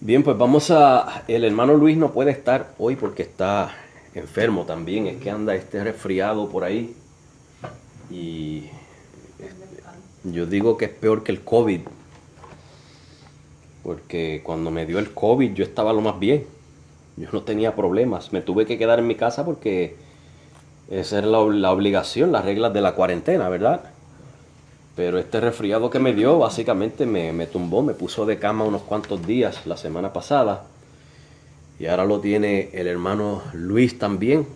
Bien, pues el hermano Luis no puede estar hoy porque está enfermo también, es que anda resfriado por ahí y yo digo que es peor que el COVID, porque cuando me dio el COVID yo estaba lo más bien, yo no tenía problemas, me tuve que quedar en mi casa porque esa era la obligación, las reglas de la cuarentena, ¿verdad? Pero este resfriado que me dio básicamente me tumbó, me puso de cama unos cuantos días la semana pasada. Y ahora lo tiene el hermano Luis también.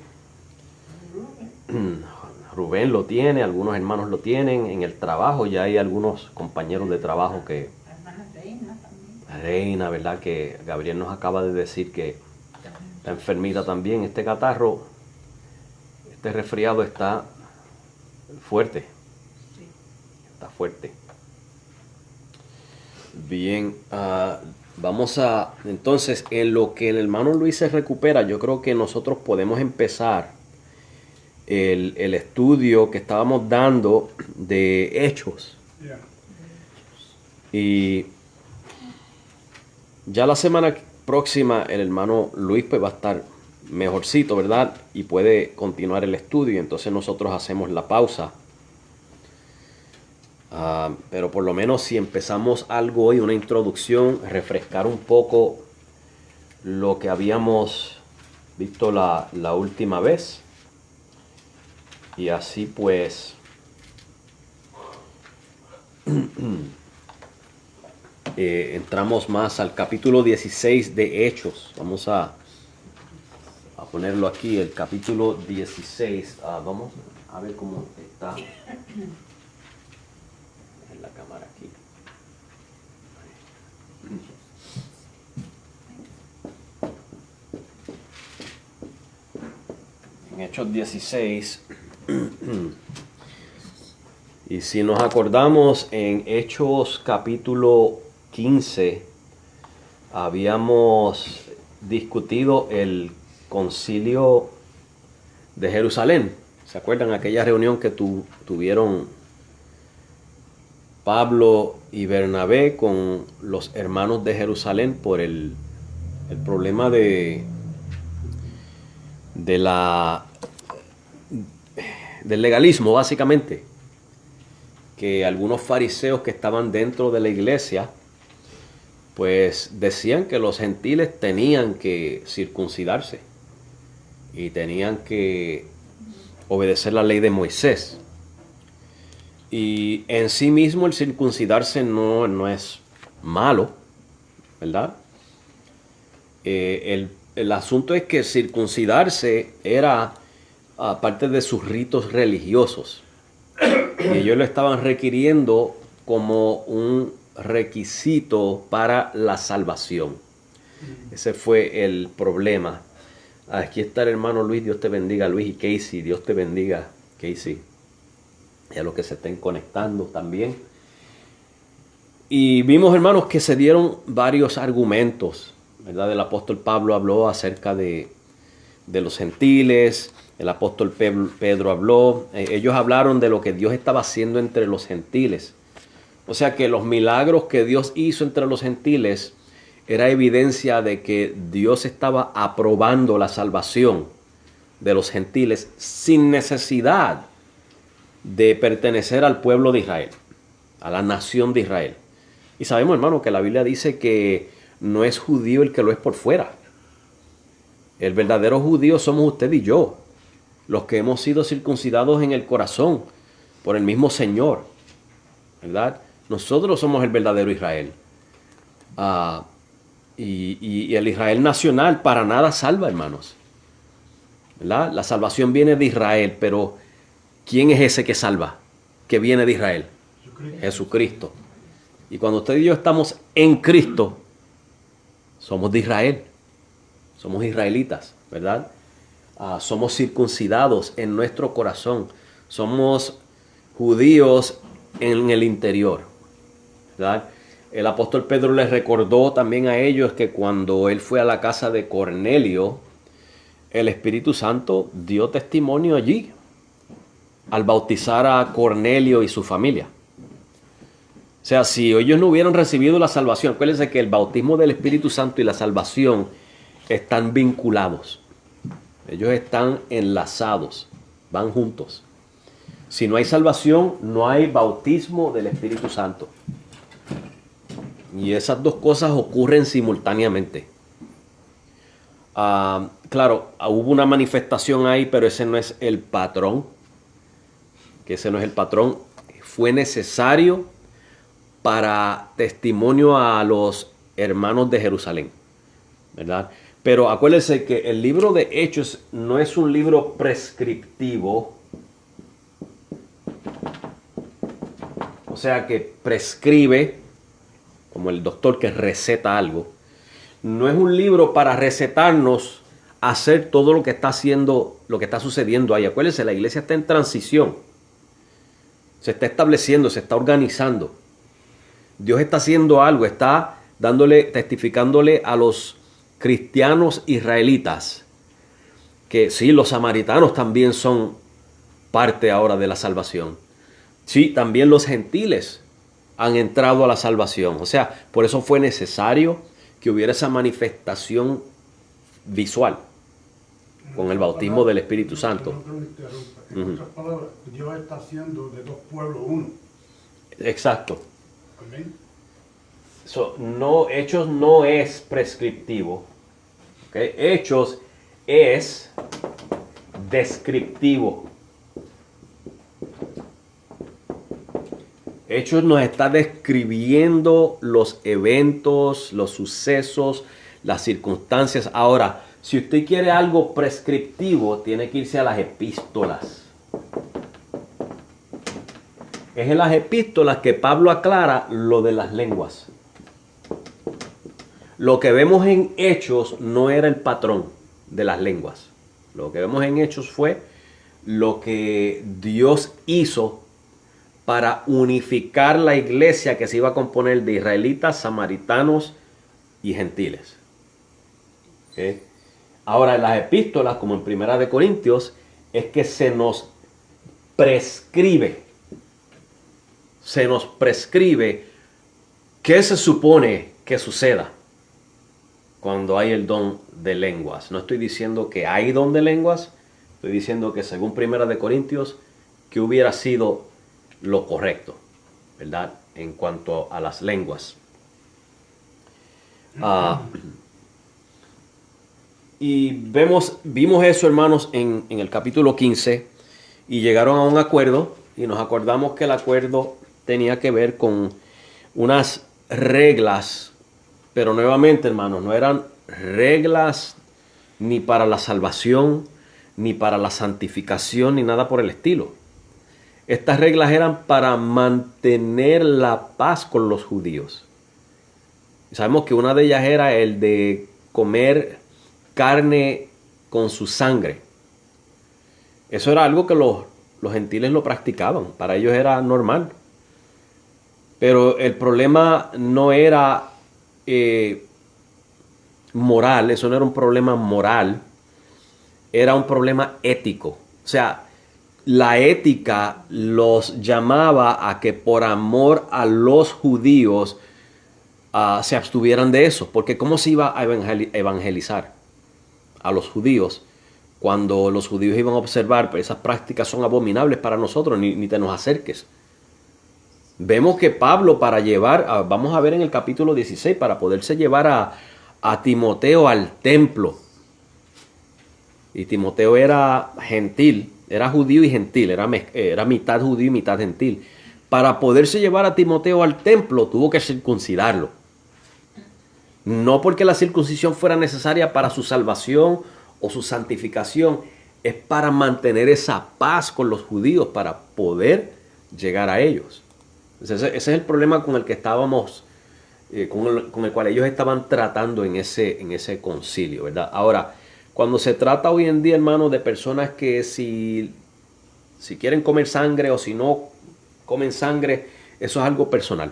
Rubén lo tiene, algunos hermanos lo tienen en el trabajo. Ya hay algunos compañeros de trabajo que... Reina, ¿verdad? Que Gabriel nos acaba de decir que está enfermita también. Este catarro, este resfriado está fuerte. Está fuerte. Bien, vamos a... Entonces, en lo que el hermano Luis se recupera, yo creo que nosotros podemos empezar el estudio que estábamos dando de Hechos. Y ya la semana próxima el hermano Luis pues va a estar mejorcito, ¿verdad? Y puede continuar el estudio. Entonces nosotros hacemos la pausa. Pero por lo menos si empezamos algo hoy, una introducción, refrescar un poco lo que habíamos visto la última vez. Y así pues entramos más al capítulo 16 de Hechos. Vamos a ponerlo aquí, el capítulo 16. Vamos a ver cómo está en la cámara aquí. En Hechos 16. Y si nos acordamos, en Hechos capítulo 15 habíamos discutido el concilio de Jerusalén. ¿Se acuerdan aquella reunión que tuvieron Pablo y Bernabé con los hermanos de Jerusalén por el problema del legalismo, básicamente? Que algunos fariseos que estaban dentro de la iglesia pues decían que los gentiles tenían que circuncidarse y tenían que obedecer la ley de Moisés. Y en sí mismo el circuncidarse no es malo, ¿verdad? El asunto es que circuncidarse era parte de sus ritos religiosos. Y ellos lo estaban requiriendo como un requisito para la salvación. Ese fue el problema. Aquí está el hermano Luis, Dios te bendiga, Luis, y Casey, Dios te bendiga, Casey. Y a los que se estén conectando también. Y vimos, hermanos, que se dieron varios argumentos, ¿verdad? El apóstol Pablo habló acerca de los gentiles. El apóstol Pedro habló. Ellos hablaron de lo que Dios estaba haciendo entre los gentiles. O sea que los milagros que Dios hizo entre los gentiles era evidencia de que Dios estaba aprobando la salvación de los gentiles sin necesidad de pertenecer al pueblo de Israel, a la nación de Israel. Y sabemos, hermano, que la Biblia dice que no es judío el que lo es por fuera. El verdadero judío somos usted y yo, los que hemos sido circuncidados en el corazón por el mismo Señor, ¿verdad? Nosotros somos el verdadero Israel. Y el Israel nacional para nada salva, hermanos, ¿verdad? La salvación viene de Israel, pero ¿quién es ese que salva? Que viene de Israel. Jesucristo. Y cuando usted y yo estamos en Cristo, somos de Israel. Somos israelitas, ¿verdad? Somos circuncidados en nuestro corazón. Somos judíos en el interior, ¿verdad? El apóstol Pedro les recordó también a ellos que cuando él fue a la casa de Cornelio, el Espíritu Santo dio testimonio allí, al bautizar a Cornelio y su familia. O sea, si ellos no hubieran recibido la salvación, acuérdense que el bautismo del Espíritu Santo y la salvación están vinculados. Ellos están enlazados, van juntos. Si no hay salvación, no hay bautismo del Espíritu Santo. Y esas dos cosas ocurren simultáneamente. Claro, hubo una manifestación ahí, pero ese no es el patrón. Que ese no es el patrón. Fue necesario para testimonio a los hermanos de Jerusalén, ¿verdad? Pero acuérdense que el libro de Hechos no es un libro prescriptivo. O sea, que prescribe, como el doctor que receta algo. No es un libro para recetarnos hacer todo lo que está haciendo, lo que está sucediendo ahí. Acuérdense, la iglesia está en transición. Se está estableciendo, se está organizando. Dios está haciendo algo, está testificándole a los cristianos israelitas que sí, los samaritanos también son parte ahora de la salvación. Sí, también los gentiles han entrado a la salvación. O sea, por eso fue necesario que hubiera esa manifestación visual con el bautismo del Espíritu Santo. En otras palabras, Dios está haciendo de dos pueblos uno. Exacto. Amén. Hechos no es prescriptivo. ¿Okay? Hechos es descriptivo. Hechos nos está describiendo los eventos, los sucesos, las circunstancias. Ahora, si usted quiere algo prescriptivo, tiene que irse a las epístolas. Es en las epístolas que Pablo aclara lo de las lenguas. Lo que vemos en Hechos no era el patrón de las lenguas. Lo que vemos en Hechos fue lo que Dios hizo para unificar la iglesia que se iba a componer de israelitas, samaritanos y gentiles. ¿Okay? Ahora, en las epístolas, como en Primera de Corintios, es que se nos prescribe qué se supone que suceda cuando hay el don de lenguas. No estoy diciendo que hay don de lenguas, estoy diciendo que según Primera de Corintios, que hubiera sido lo correcto, ¿verdad? En cuanto a las lenguas. Y vimos eso, hermanos, en el capítulo 15, y llegaron a un acuerdo, y nos acordamos que el acuerdo tenía que ver con unas reglas, pero nuevamente, hermanos, no eran reglas ni para la salvación, ni para la santificación, ni nada por el estilo. Estas reglas eran para mantener la paz con los judíos. Sabemos que una de ellas era el de comer carne con su sangre. Eso era algo que los gentiles lo practicaban. Para ellos era normal. Pero el problema no era moral. Eso no era un problema moral. Era un problema ético. O sea, la ética los llamaba a que por amor a los judíos se abstuvieran de eso. Porque ¿cómo se iba a evangelizar a los judíos cuando los judíos iban a observar? Pues esas prácticas son abominables para nosotros, ni te nos acerques. Vemos que Pablo vamos a ver en el capítulo 16, para poderse llevar a Timoteo al templo. Y Timoteo era gentil, era judío y gentil, era mitad judío y mitad gentil. Para poderse llevar a Timoteo al templo tuvo que circuncidarlo. No porque la circuncisión fuera necesaria para su salvación o su santificación, es para mantener esa paz con los judíos, para poder llegar a ellos. Ese es el problema con el que estábamos, con el cual ellos estaban tratando en ese concilio, ¿verdad? Ahora, cuando se trata hoy en día, hermanos, de personas que si quieren comer sangre o si no comen sangre, eso es algo personal.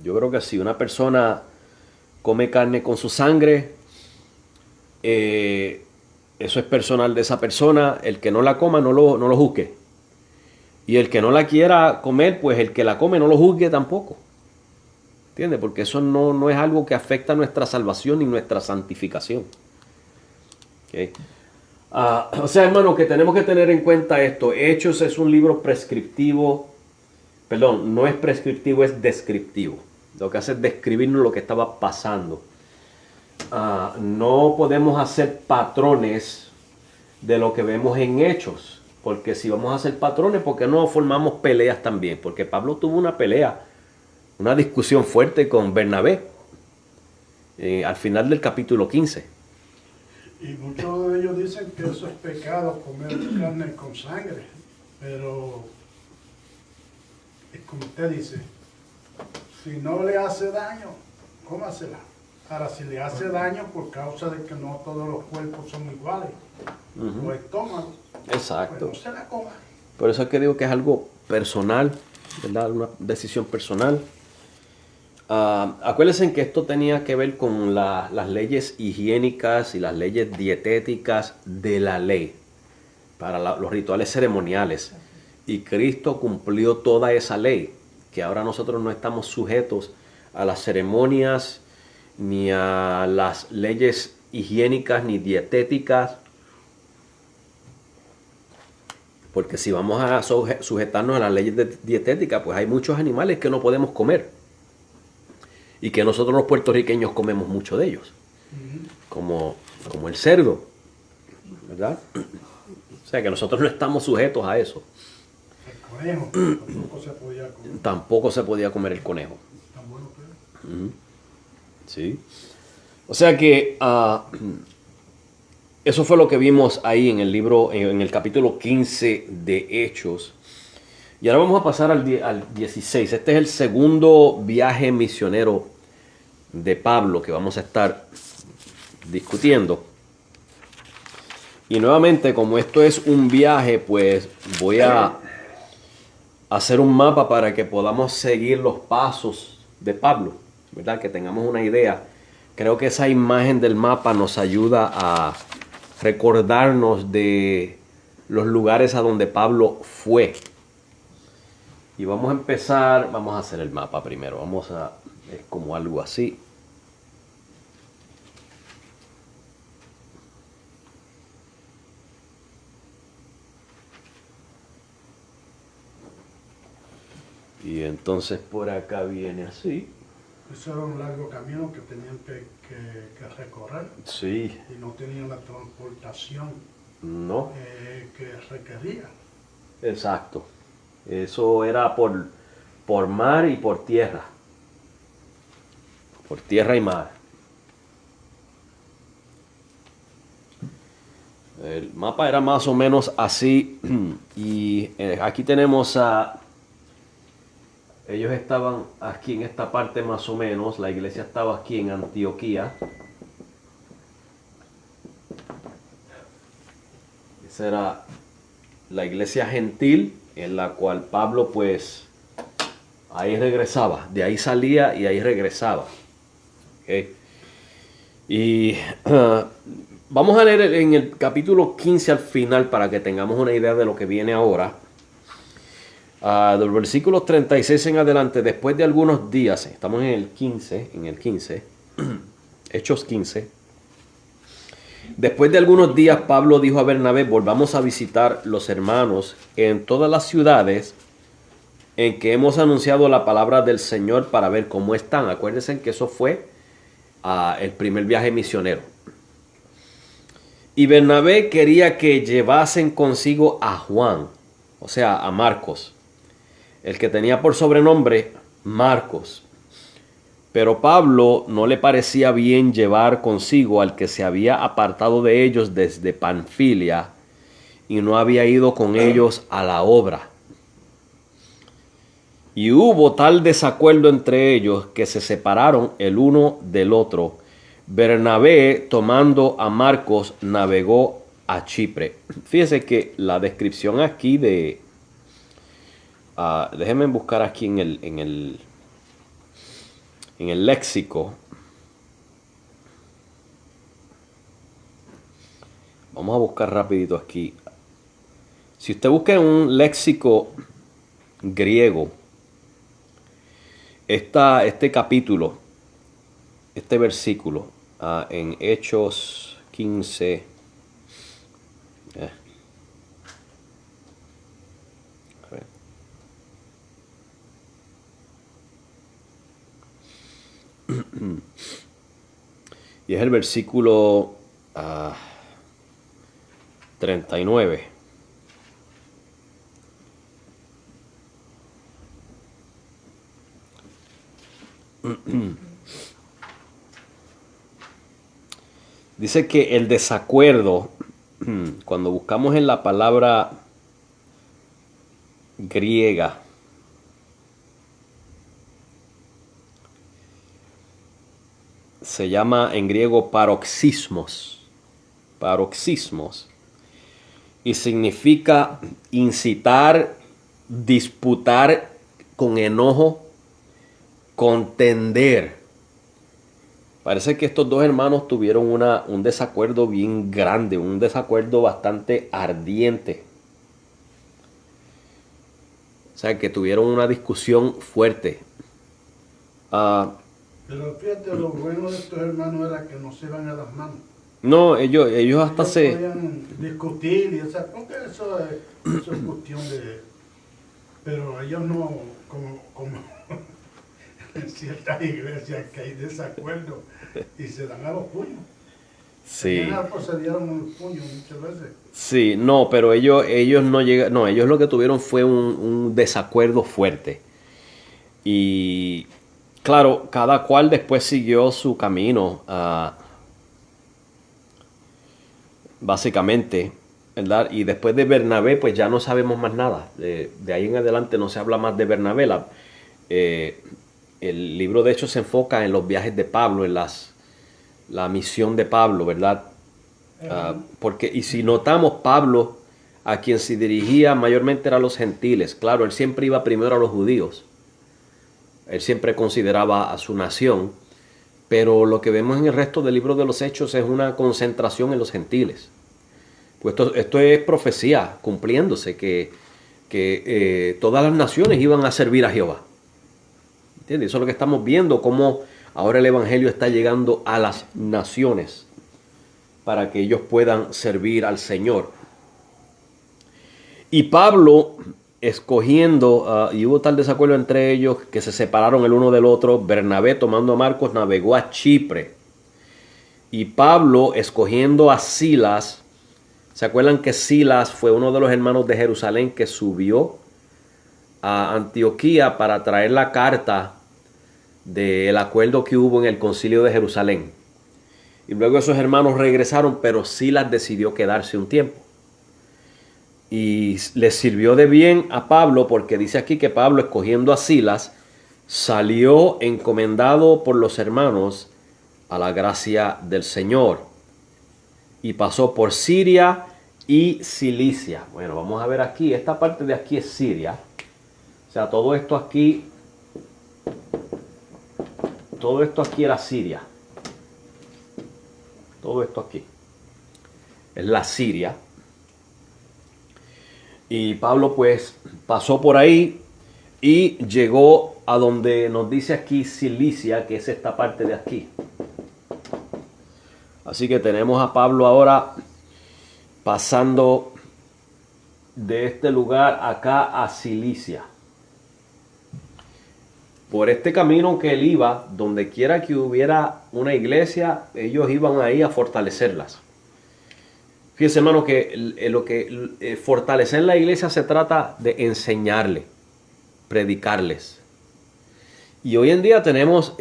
Yo creo que si una persona come carne con su sangre, eso es personal de esa persona. El que no la coma, no lo juzgue. Y el que no la quiera comer, pues el que la come no lo juzgue tampoco. ¿Entiendes? Porque eso no es algo que afecta nuestra salvación ni nuestra santificación. ¿Okay? O sea, hermano, que tenemos que tener en cuenta esto. Hechos es un libro prescriptivo. Perdón, no es prescriptivo, es descriptivo. Lo que hace es describirnos lo que estaba pasando. No podemos hacer patrones de lo que vemos en Hechos. Porque si vamos a hacer patrones, ¿por qué no formamos peleas también? Porque Pablo tuvo una pelea, una discusión fuerte con Bernabé al final del capítulo 15. Y muchos de ellos dicen que eso es pecado, comer carne con sangre. Pero, es como usted dice, si no le hace daño, cómasela. Ahora, si le hace daño por causa de que no todos los cuerpos son iguales, o estómago, Exacto. pues no se la coma. Por eso es que digo que es algo personal, ¿verdad? Una decisión personal. Acuérdense que esto tenía que ver con las leyes higiénicas y las leyes dietéticas de la ley para los rituales ceremoniales. Y Cristo cumplió toda esa ley, que ahora nosotros no estamos sujetos a las ceremonias, ni a las leyes higiénicas, ni dietéticas. Porque si vamos a sujetarnos a las leyes dietéticas, pues hay muchos animales que no podemos comer. Y que nosotros los puertorriqueños comemos mucho de ellos. Como el cerdo, ¿verdad? O sea que nosotros no estamos sujetos a eso. El conejo tampoco se podía comer. Tampoco se podía comer el conejo. Tan bueno que era. Sí. O sea que eso fue lo que vimos ahí en el libro, en el capítulo 15 de Hechos. Y ahora vamos a pasar al 16. Este es el segundo viaje misionero de Pablo que vamos a estar discutiendo. Y nuevamente, como esto es un viaje, pues voy a hacer un mapa para que podamos seguir los pasos de Pablo, ¿verdad? Que tengamos una idea. Creo que esa imagen del mapa nos ayuda a recordarnos de los lugares a donde Pablo fue. Y vamos a empezar, vamos a hacer el mapa primero, es como algo así. Y entonces por acá viene así. Eso era un largo camino que tenían que recorrer. Sí. Y no tenían la transportación No. que requería. Exacto. Eso era por mar y por tierra. Por tierra y mar. El mapa era más o menos así. Y aquí tenemos a... Ellos estaban aquí en esta parte más o menos. La iglesia estaba aquí en Antioquía. Esa era la iglesia gentil en la cual Pablo pues ahí regresaba. De ahí salía y ahí regresaba. ¿Okay? Y vamos a leer en el capítulo 15 al final para que tengamos una idea de lo que viene ahora. Del versículo 36 en adelante, después de algunos días, estamos en el 15, Hechos 15. Después de algunos días, Pablo dijo a Bernabé, volvamos a visitar los hermanos en todas las ciudades en que hemos anunciado la palabra del Señor para ver cómo están. Acuérdense que eso fue el primer viaje misionero. Y Bernabé quería que llevasen consigo a Juan, o sea, a Marcos, el que tenía por sobrenombre Marcos. Pero Pablo no le parecía bien llevar consigo al que se había apartado de ellos desde Panfilia y no había ido con ellos a la obra. Y hubo tal desacuerdo entre ellos que se separaron el uno del otro. Bernabé, tomando a Marcos, navegó a Chipre. Fíjese que la descripción aquí de... déjenme buscar aquí en el léxico. Vamos a buscar rapidito aquí. Si usted busca en un léxico griego. Este capítulo, este versículo, en Hechos 15, a ver. Y es el versículo 39. Dice que el desacuerdo, cuando buscamos en la palabra griega, se llama en griego paroxismos, y significa incitar, disputar con enojo, contender. Parece que estos dos hermanos tuvieron un desacuerdo bien grande, un desacuerdo bastante ardiente. O sea, que tuvieron una discusión fuerte. Pero fíjate, lo bueno de estos hermanos era que no se iban a las manos. No, ellos hasta Ellos podían discutir y porque eso es cuestión de... Pero ellos no, como en ciertas iglesias que hay desacuerdo y se dan a los puños. Sí. Pues se dieron un puño muchas veces. Sí, no, pero ellos no llegan, no, ellos lo que tuvieron fue un desacuerdo fuerte. Y claro, cada cual después siguió su camino, básicamente, ¿verdad? Y después de Bernabé, pues ya no sabemos más nada. De ahí en adelante no se habla más de Bernabé. El libro de Hechos se enfoca en los viajes de Pablo, en la misión de Pablo, ¿verdad? Porque, y si notamos, Pablo, a quien se dirigía mayormente era a los gentiles. Claro, él siempre iba primero a los judíos. Él siempre consideraba a su nación. Pero lo que vemos en el resto del libro de los Hechos es una concentración en los gentiles. Pues esto es profecía cumpliéndose, que todas las naciones iban a servir a Jehová. ¿Entiendes? Eso es lo que estamos viendo, cómo ahora el evangelio está llegando a las naciones para que ellos puedan servir al Señor. Y Pablo, escogiendo, y hubo tal desacuerdo entre ellos que se separaron el uno del otro, Bernabé, tomando a Marcos, navegó a Chipre. Y Pablo, escogiendo a Silas, ¿se acuerdan que Silas fue uno de los hermanos de Jerusalén que subió a Antioquía para traer la carta del acuerdo que hubo en el concilio de Jerusalén? Y luego esos hermanos regresaron, pero Silas decidió quedarse un tiempo. Y les sirvió de bien a Pablo, porque dice aquí que Pablo, escogiendo a Silas, salió encomendado por los hermanos a la gracia del Señor. Y pasó por Siria y Cilicia. Bueno, vamos a ver aquí, esta parte de aquí es Siria. O sea, todo esto aquí era Siria. Todo esto aquí es la Siria. Y Pablo pues pasó por ahí y llegó a donde nos dice aquí Cilicia, que es esta parte de aquí. Así que tenemos a Pablo ahora pasando de este lugar acá a Cilicia. Por este camino que él iba, donde quiera que hubiera una iglesia, ellos iban ahí a fortalecerlas. Fíjense, hermano, que fortalecer la iglesia se trata de enseñarle, predicarles. Y hoy en día tenemos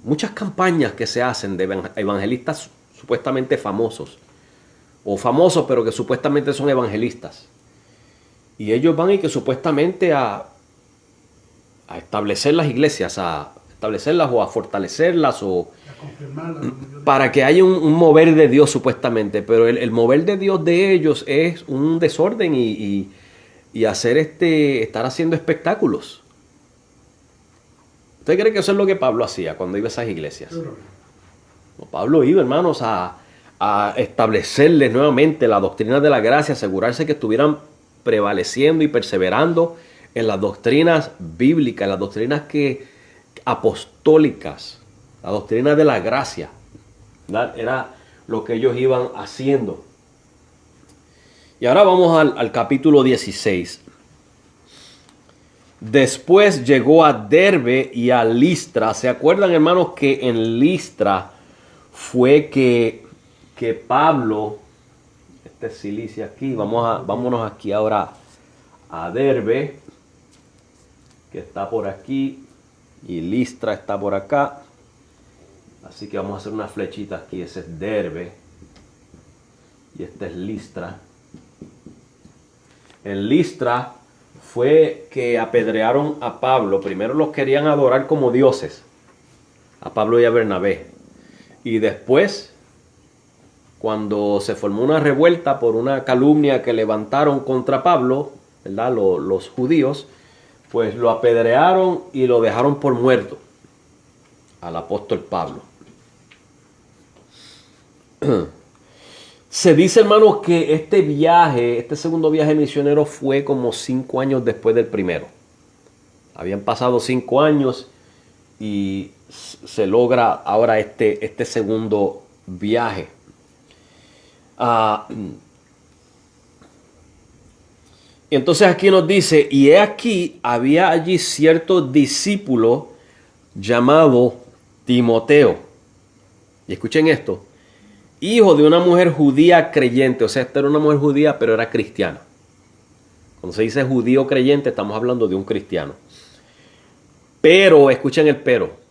muchas campañas que se hacen de evangelistas supuestamente famosos, o famosos pero que supuestamente son evangelistas. Y ellos van y que supuestamente a establecer las iglesias, a establecerlas o a fortalecerlas o para que haya un mover de Dios supuestamente, pero el mover de Dios de ellos es un desorden y hacer estar haciendo espectáculos. ¿Usted cree que eso es lo que Pablo hacía cuando iba a esas iglesias? No, Pablo iba, hermanos, a establecerles nuevamente la doctrina de la gracia, asegurarse que estuvieran prevaleciendo y perseverando en las doctrinas bíblicas, en las doctrinas apostólicas, la doctrina de la gracia, ¿verdad? Era lo que ellos iban haciendo. Y ahora vamos al capítulo 16. Después llegó a Derbe y a Listra. ¿Se acuerdan, hermanos, que en Listra fue que Pablo, este es Cilicia aquí, vámonos aquí ahora a Derbe, que está por aquí, y Listra está por acá. Así que vamos a hacer una flechita aquí. Ese es Derbe y este es Listra. En Listra fue que apedrearon a Pablo. Primero los querían adorar como dioses, a Pablo y a Bernabé. Y después, cuando se formó una revuelta por una calumnia que levantaron contra Pablo, ¿verdad? Los judíos, pues lo apedrearon y lo dejaron por muerto al apóstol Pablo. Se dice, hermanos, que este segundo viaje misionero fue como 5 años después del primero. Habían pasado 5 años y se logra ahora este segundo viaje. Y entonces aquí nos dice, y he aquí, había allí cierto discípulo llamado Timoteo. Y escuchen esto. Hijo de una mujer judía creyente. O sea, esta era una mujer judía, pero era cristiana. Cuando se dice judío creyente, estamos hablando de un cristiano. Pero, escuchen el pero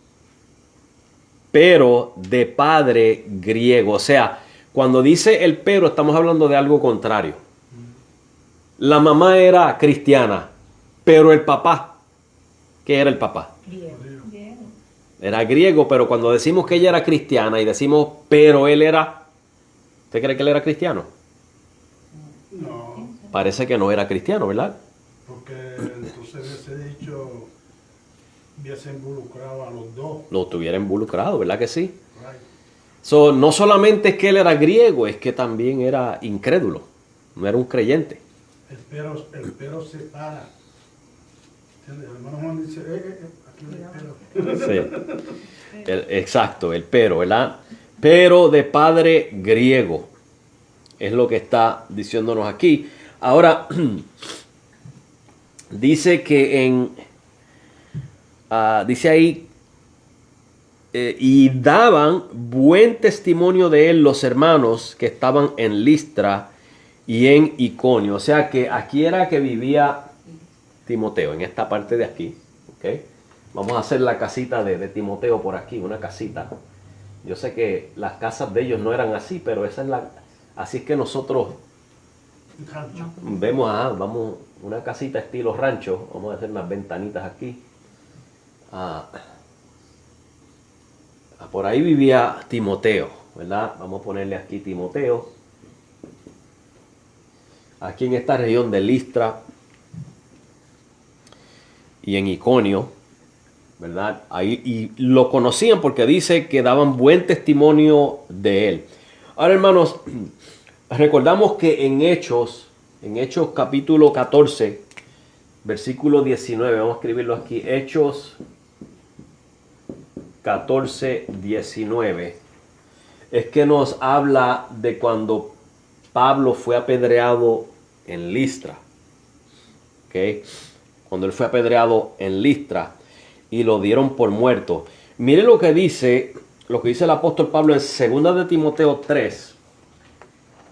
de padre griego. O sea, cuando dice el pero, estamos hablando de algo contrario. La mamá era cristiana, pero el papá, ¿qué era el papá? Griego. Era griego, pero cuando decimos que ella era cristiana y decimos, pero él era... ¿Usted cree que él era cristiano? No, Parece que no era cristiano, ¿verdad? porque entonces ese dicho hubiese involucrado a los dos. Lo tuviera involucrado, ¿verdad que sí? Right. So, no solamente es que él era griego, es que también era incrédulo. No era un creyente. El pero separa. ¿Entiendes? El hermano Juan dice, aquí no hay pero. Sí. Exacto, el pero, ¿verdad? Pero de padre griego. Es lo que está diciéndonos aquí. Ahora, dice que dice ahí, y daban buen testimonio de él los hermanos que estaban en Listra y en Iconio. O sea que aquí era que vivía Timoteo, en esta parte de aquí. ¿Okay? Vamos a hacer la casita de Timoteo por aquí, una casita. Yo sé que las casas de ellos no eran así, pero así es que nosotros Rancho. vemos, vamos, una casita estilo rancho. Vamos a hacer unas ventanitas aquí. Por ahí vivía Timoteo, ¿verdad? Vamos a ponerle aquí Timoteo. Aquí en esta región de Listra y en Iconio, ¿verdad? Ahí, y lo conocían porque dice que daban buen testimonio de él. Ahora, hermanos, recordamos que en Hechos capítulo 14, versículo 19, vamos a escribirlo aquí, Hechos 14, 19, es que nos habla de cuando Pablo fue apedreado en Listra. ¿Okay? Cuando él fue apedreado en Listra y lo dieron por muerto. Mire lo que dice el apóstol Pablo en 2 de Timoteo 3.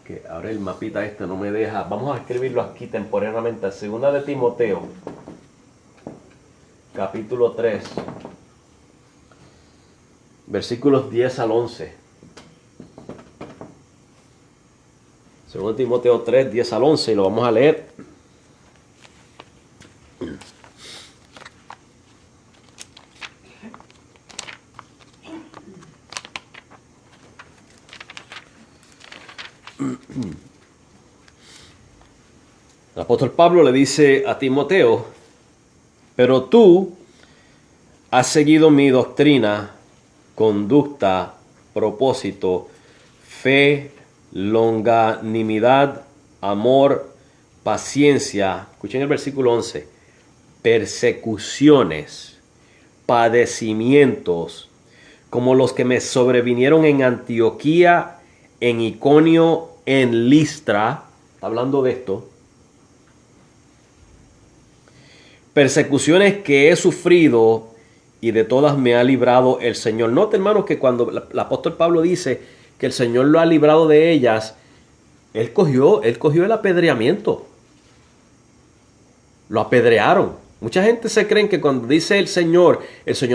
Que ahora el mapita no me deja. Vamos a escribirlo aquí temporalmente. 2 de Timoteo, capítulo 3, versículos 10 al 11. 2 de Timoteo 3, 10 al 11. Y lo vamos a leer. El apóstol Pablo le dice a Timoteo, pero tú has seguido mi doctrina, conducta, propósito, fe, longanimidad, amor, paciencia. Escuchen el versículo 11. persecuciones, padecimientos, como los que me sobrevinieron en Antioquía, en Iconio, en Listra, hablando de esto, persecuciones que he sufrido y de todas me ha librado el Señor. Note, hermanos, que cuando el apóstol Pablo dice que el Señor lo ha librado de ellas, él cogió el apedreamiento. Lo apedrearon. Mucha gente se cree que cuando dice el Señor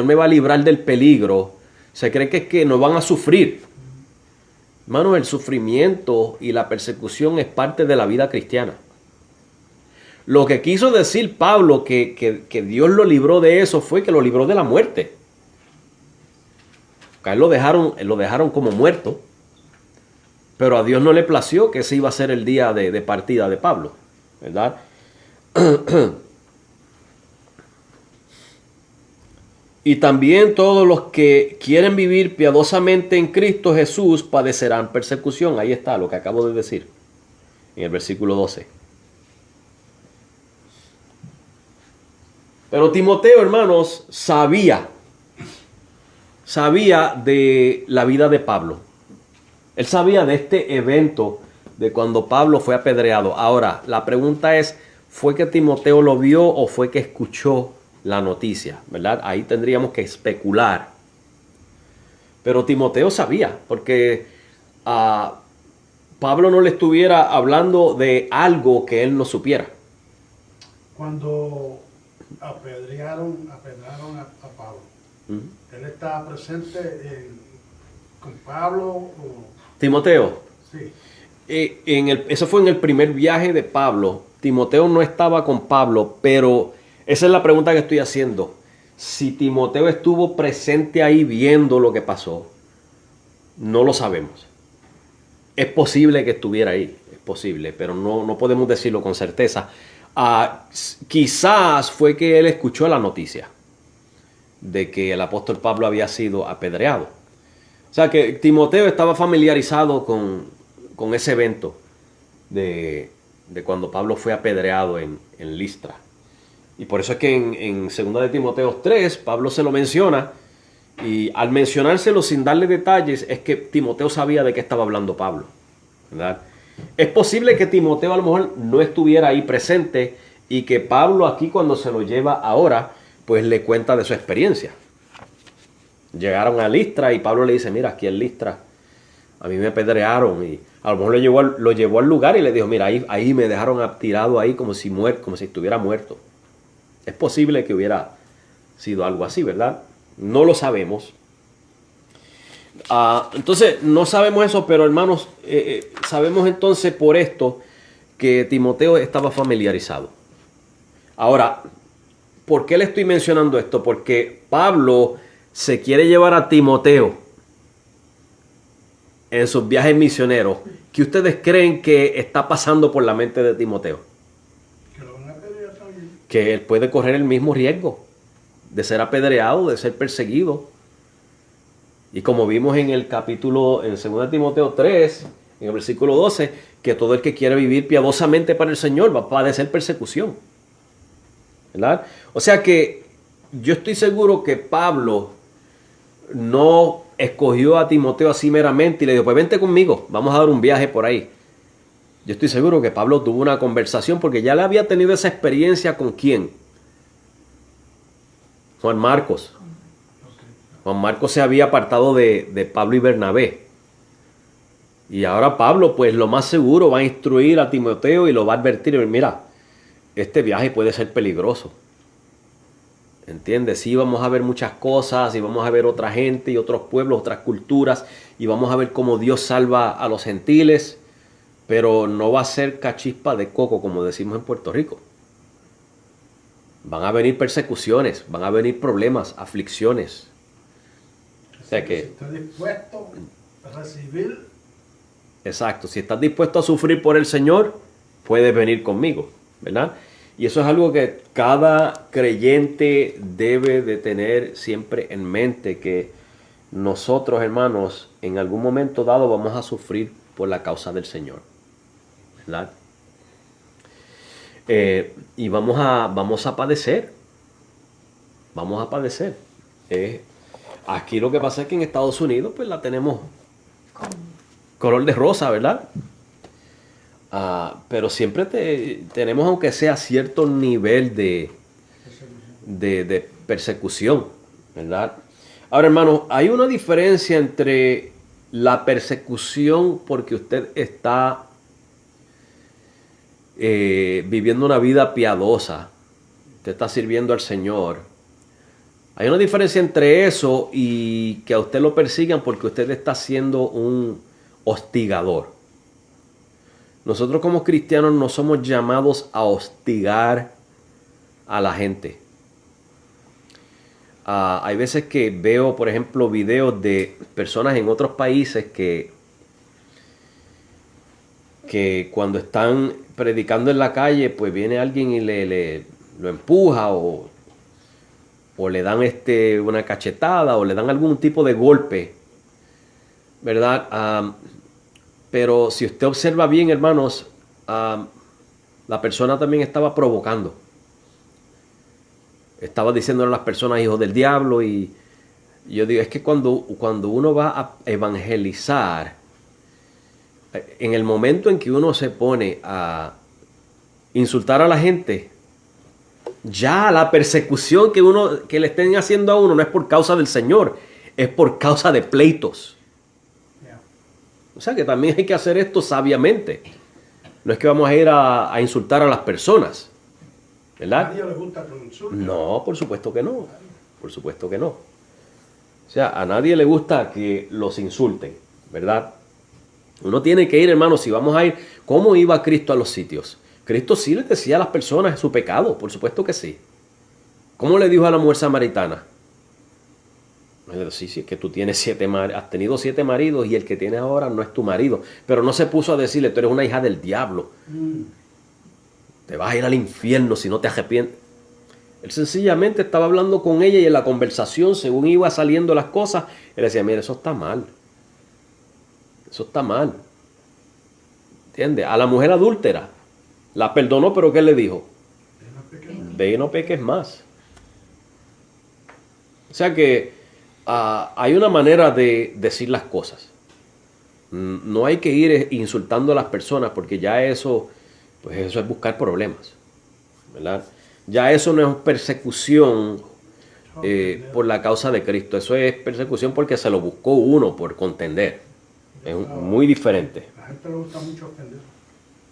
me va a librar del peligro, se cree que es que no van a sufrir. Hermanos, el sufrimiento y la persecución es parte de la vida cristiana. Lo que quiso decir Pablo que Dios lo libró de eso fue que lo libró de la muerte. A él lo dejaron como muerto, pero a Dios no le plació que ese iba a ser el día de partida de Pablo, ¿verdad? Y también todos los que quieren vivir piadosamente en Cristo Jesús padecerán persecución. Ahí está lo que acabo de decir en el versículo 12. Pero Timoteo, hermanos, sabía de la vida de Pablo. Él sabía de este evento de cuando Pablo fue apedreado. Ahora, la pregunta es, ¿fue que Timoteo lo vio o fue que escuchó la noticia? ¿Verdad? Ahí tendríamos que especular. Pero Timoteo sabía, porque a Pablo no le estuviera hablando de algo que él no supiera. Cuando apedrearon a Pablo, él estaba presente con Pablo. Timoteo. Sí. Eso fue en el primer viaje de Pablo. Timoteo no estaba con Pablo, pero esa es la pregunta que estoy haciendo. Si Timoteo estuvo presente ahí viendo lo que pasó, no lo sabemos. Es posible que estuviera ahí, es posible, pero no podemos decirlo con certeza. Quizás fue que él escuchó la noticia de que el apóstol Pablo había sido apedreado. O sea que Timoteo estaba familiarizado con ese evento de cuando Pablo fue apedreado en Listra. Y por eso es que en 2 de Timoteo 3, Pablo se lo menciona, y al mencionárselo sin darle detalles, es que Timoteo sabía de qué estaba hablando Pablo, ¿verdad? Es posible que Timoteo a lo mejor no estuviera ahí presente y que Pablo aquí cuando se lo lleva ahora, pues le cuenta de su experiencia. Llegaron a Listra y Pablo le dice, mira, aquí en Listra a mí me apedrearon, y a lo mejor lo llevó al lugar y le dijo, mira, ahí me dejaron tirado ahí como si estuviera muerto. Es posible que hubiera sido algo así, ¿verdad? No lo sabemos. Entonces, no sabemos eso, pero hermanos, sabemos entonces por esto que Timoteo estaba familiarizado. Ahora, ¿por qué le estoy mencionando esto? Porque Pablo se quiere llevar a Timoteo en sus viajes misioneros. ¿Qué ustedes creen que está pasando por la mente de Timoteo? Que lo van a apedrear también. Que él puede correr el mismo riesgo de ser apedreado, de ser perseguido. Y como vimos en el capítulo, en 2 Timoteo 3, en el versículo 12, que todo el que quiere vivir piadosamente para el Señor va a padecer persecución, ¿verdad? O sea que yo estoy seguro que Pablo no escogió a Timoteo así meramente y le dijo, pues vente conmigo, vamos a dar un viaje por ahí. Yo estoy seguro que Pablo tuvo una conversación porque ya le había tenido esa experiencia con ¿quién? Juan Marcos. Juan Marcos se había apartado de Pablo y Bernabé. Y ahora Pablo, pues lo más seguro, va a instruir a Timoteo y lo va a advertir. Mira, este viaje puede ser peligroso. ¿Entiendes? Sí, vamos a ver muchas cosas y vamos a ver otra gente y otros pueblos, otras culturas. Y vamos a ver cómo Dios salva a los gentiles. Pero no va a ser cachispa de coco, como decimos en Puerto Rico. Van a venir persecuciones, van a venir problemas, aflicciones. O sea que, si estás dispuesto a recibir. Exacto, si estás dispuesto a sufrir por el Señor, puedes venir conmigo, ¿verdad? Y eso es algo que cada creyente debe de tener siempre en mente, que nosotros, hermanos, en algún momento dado vamos a sufrir por la causa del Señor, ¿verdad? Y vamos a padecer. Vamos a padecer. Aquí lo que pasa es que en Estados Unidos pues la tenemos color de rosa, ¿verdad? Pero siempre tenemos, aunque sea cierto nivel de persecución, ¿verdad? Ahora, hermano, hay una diferencia entre la persecución porque usted está viviendo una vida piadosa, usted está sirviendo al Señor. Hay una diferencia entre eso y que a usted lo persigan porque usted está siendo un hostigador. Nosotros como cristianos no somos llamados a hostigar a la gente. Hay veces que veo, por ejemplo, videos de personas en otros países que cuando están predicando en la calle, pues viene alguien y lo empuja o le dan una cachetada o le dan algún tipo de golpe, ¿verdad? Pero si usted observa bien, hermanos, la persona también estaba provocando. Estaba diciéndole a las personas hijos del diablo y yo digo, es que cuando uno va a evangelizar, en el momento en que uno se pone a insultar a la gente, ya la persecución que le estén haciendo a uno no es por causa del Señor, es por causa de pleitos. O sea que también hay que hacer esto sabiamente. No es que vamos a ir a insultar a las personas, ¿verdad? ¿A nadie le gusta que lo insulten? No, por supuesto que no. Por supuesto que no. O sea, a nadie le gusta que los insulten, ¿verdad? Uno tiene que ir, hermano, si vamos a ir, ¿cómo iba Cristo a los sitios? Cristo sí les decía a las personas su pecado, por supuesto que sí. ¿Cómo le dijo a la mujer samaritana? Sí, es que tú tienes has tenido 7 maridos y el que tienes ahora no es tu marido. Pero no se puso a decirle, tú eres una hija del diablo. Te vas a ir al infierno si no te arrepientes. Él sencillamente estaba hablando con ella y en la conversación, según iba saliendo las cosas, él decía, mira, eso está mal. Eso está mal. ¿Entiendes? A la mujer adúltera la perdonó, pero ¿qué le dijo? Ve y no peques más. O sea que hay una manera de decir las cosas. No hay que ir insultando a las personas porque ya eso, pues eso es buscar problemas, ¿verdad? Ya eso no es persecución por la causa de Cristo. Eso es persecución porque se lo buscó uno por contender. Es muy diferente. La gente le gusta mucho ofender.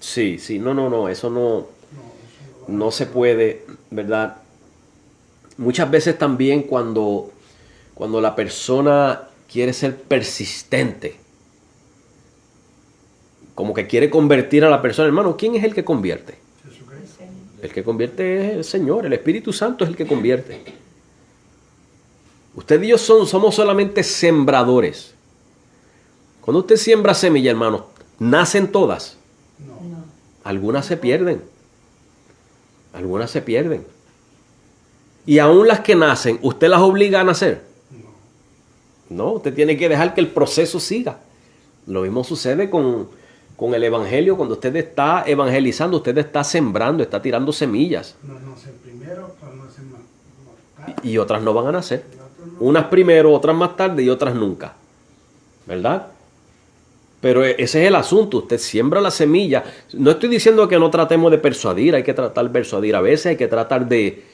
Sí, no, eso no se puede, ¿verdad? Muchas veces también cuando la persona quiere ser persistente, como que quiere convertir a la persona, hermano, ¿quién es el que convierte? Jesucristo. El que convierte es el Señor, el Espíritu Santo es el que convierte. Usted y yo somos solamente sembradores. Cuando usted siembra semilla, hermano, nacen todas. No. Algunas se pierden. Algunas se pierden. Y aún las que nacen, ¿usted las obliga a nacer? No, usted tiene que dejar que el proceso siga. Lo mismo sucede con el evangelio. Cuando usted está evangelizando, usted está sembrando, está tirando semillas. Unos nacen primero, otros nacen más tarde. Y otras no van a nacer. Unas primero, otras más tarde y otras nunca. ¿Verdad? Pero ese es el asunto. Usted siembra la semilla. No estoy diciendo que no tratemos de persuadir. Hay que tratar de persuadir a veces. Hay que tratar de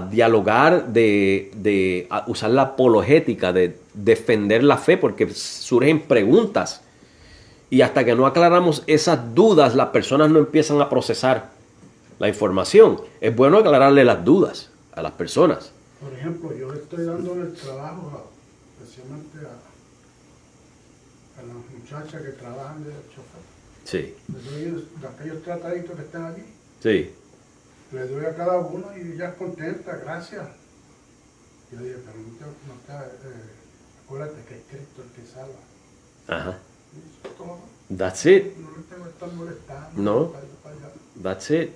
dialogar, de usar la apologética, de defender la fe, porque surgen preguntas. Y hasta que no aclaramos esas dudas, las personas no empiezan a procesar la información. Es bueno aclararle las dudas a las personas. Por ejemplo, yo le estoy dando el trabajo especialmente a las muchachas que trabajan de chofer. Sí. Les doy de aquellos trataditos que están allí. Sí. Le doy a cada uno y ella es contenta, gracias. Yo dije, pero acuérdate que es Cristo el que salva. Ajá. Y eso es todo. That's it. No le tengo que estar molestando. No. Para allá. That's it.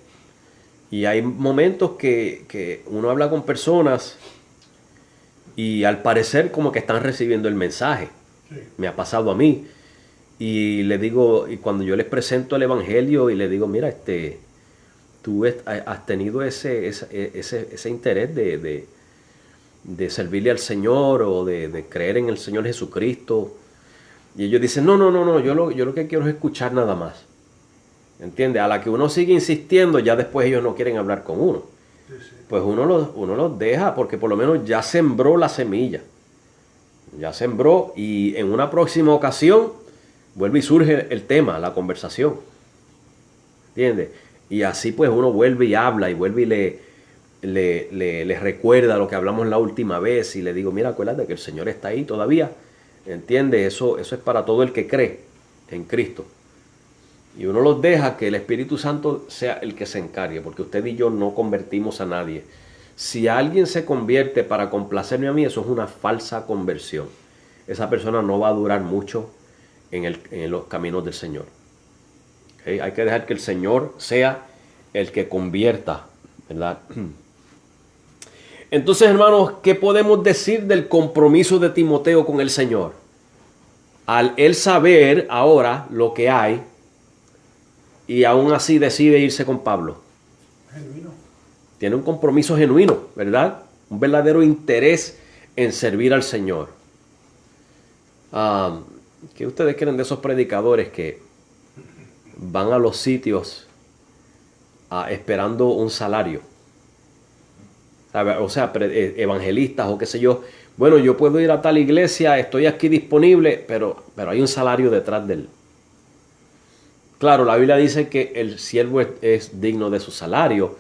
Y hay momentos que uno habla con personas y al parecer como que están recibiendo el mensaje. Sí. Me ha pasado a mí. Y le digo, y cuando yo les presento el evangelio y le digo, mira, tú has tenido ese interés de servirle al Señor o de creer en el Señor Jesucristo. Y ellos dicen, no, yo lo que quiero es escuchar nada más. ¿Entiendes? A la que uno sigue insistiendo, ya después ellos no quieren hablar con uno. Sí, sí. Pues uno los deja porque por lo menos ya sembró la semilla. Ya sembró y en una próxima ocasión vuelve y surge el tema, la conversación. ¿Entiendes? Y así pues uno vuelve y habla y vuelve y le recuerda lo que hablamos la última vez y le digo, mira, acuérdate que el Señor está ahí todavía. ¿Entiendes? Eso es para todo el que cree en Cristo. Y uno los deja que el Espíritu Santo sea el que se encargue, porque usted y yo no convertimos a nadie. Si alguien se convierte para complacerme a mí, eso es una falsa conversión. Esa persona no va a durar mucho en los caminos del Señor. ¿Okay? Hay que dejar que el Señor sea el que convierta, ¿verdad? Entonces, hermanos, ¿qué podemos decir del compromiso de Timoteo con el Señor? Al él saber ahora lo que hay, y aún así decide irse con Pablo. Genuino. Tiene un compromiso genuino, ¿verdad? Un verdadero interés en servir al Señor. ¿Qué ustedes creen de esos predicadores que van a los sitios esperando un salario? O sea, evangelistas o qué sé yo. Bueno, yo puedo ir a tal iglesia, estoy aquí disponible, pero hay un salario detrás de él. Claro, la Biblia dice que el siervo es digno de su salario,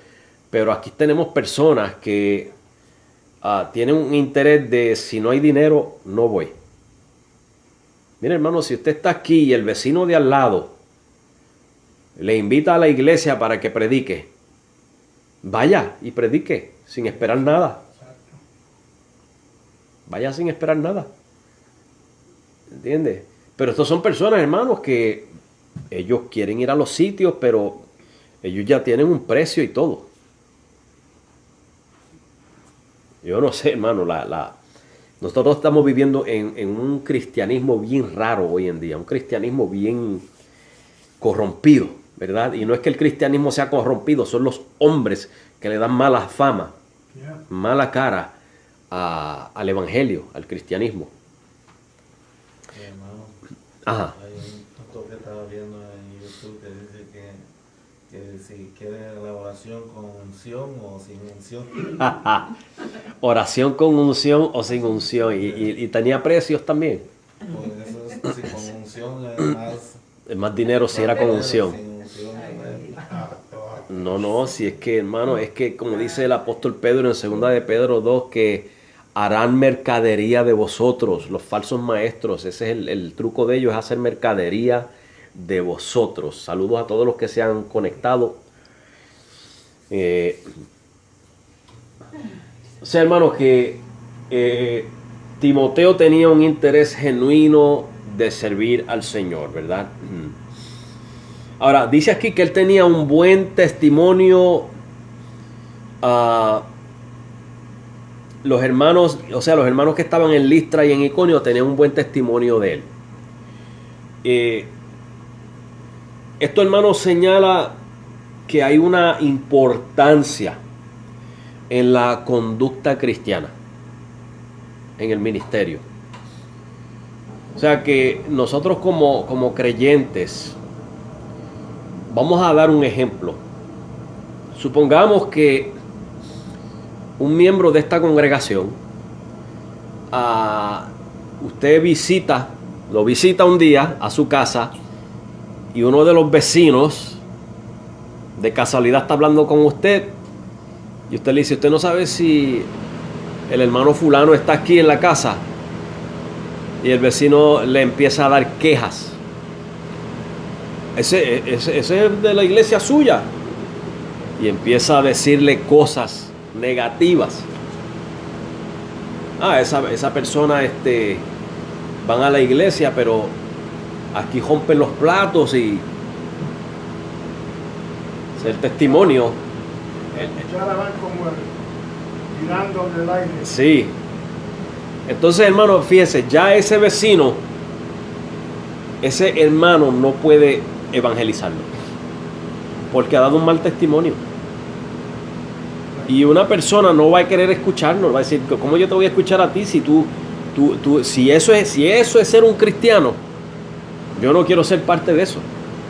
pero aquí tenemos personas que tienen un interés de si no hay dinero, no voy. Mire, hermano, si usted está aquí y el vecino de al lado le invita a la iglesia para que predique, vaya y predique sin esperar nada. Exacto. Vaya sin esperar nada. ¿Entiendes? Pero estos son personas, hermanos, que ellos quieren ir a los sitios, pero ellos ya tienen un precio y todo. Yo no sé, hermano, nosotros estamos viviendo en un cristianismo bien raro hoy en día, un cristianismo bien corrompido, ¿verdad? Y no es que el cristianismo sea corrompido, son los hombres que le dan mala fama, mala cara al evangelio, al cristianismo. Hermano, Ajá. hay un pastor que estaba viendo en YouTube que dice que si quiere la oración con unción o sin unción. Oración con unción o sin unción. Y tenía precios también. Pues eso es, si con unción es Más dinero si era con unción. Sin unción No, si es que, hermano, es que como dice el apóstol Pedro en 2 de Pedro 2, que harán mercadería de vosotros, los falsos maestros. Ese es el truco de ellos, es hacer mercadería de vosotros. Saludos a todos los que se han conectado. O sea, hermanos, que Timoteo tenía un interés genuino de servir al Señor, ¿verdad? Ahora, dice aquí que él tenía un buen testimonio. Los hermanos que estaban en Listra y en Iconio tenían un buen testimonio de él. Esto, hermanos, señala que hay una importancia en la conducta cristiana, en el ministerio. O sea que nosotros como creyentes, vamos a dar un ejemplo. Supongamos que un miembro de esta congregación, usted lo visita un día a su casa y uno de los vecinos de casualidad está hablando con usted y usted le dice, usted no sabe si el hermano fulano está aquí en la casa, y el vecino le empieza a dar quejas. Ese es de la iglesia suya, y empieza a decirle cosas negativas. Esa persona van a la iglesia, pero aquí rompen los platos y es el testimonio. Ya la van como tirando del aire. Sí. Entonces, hermano, fíjense, ya ese vecino, ese hermano no puede evangelizarlo porque ha dado un mal testimonio. Y una persona no va a querer escucharnos, va a decir, ¿cómo yo te voy a escuchar a ti si si eso es ser un cristiano? Yo no quiero ser parte de eso.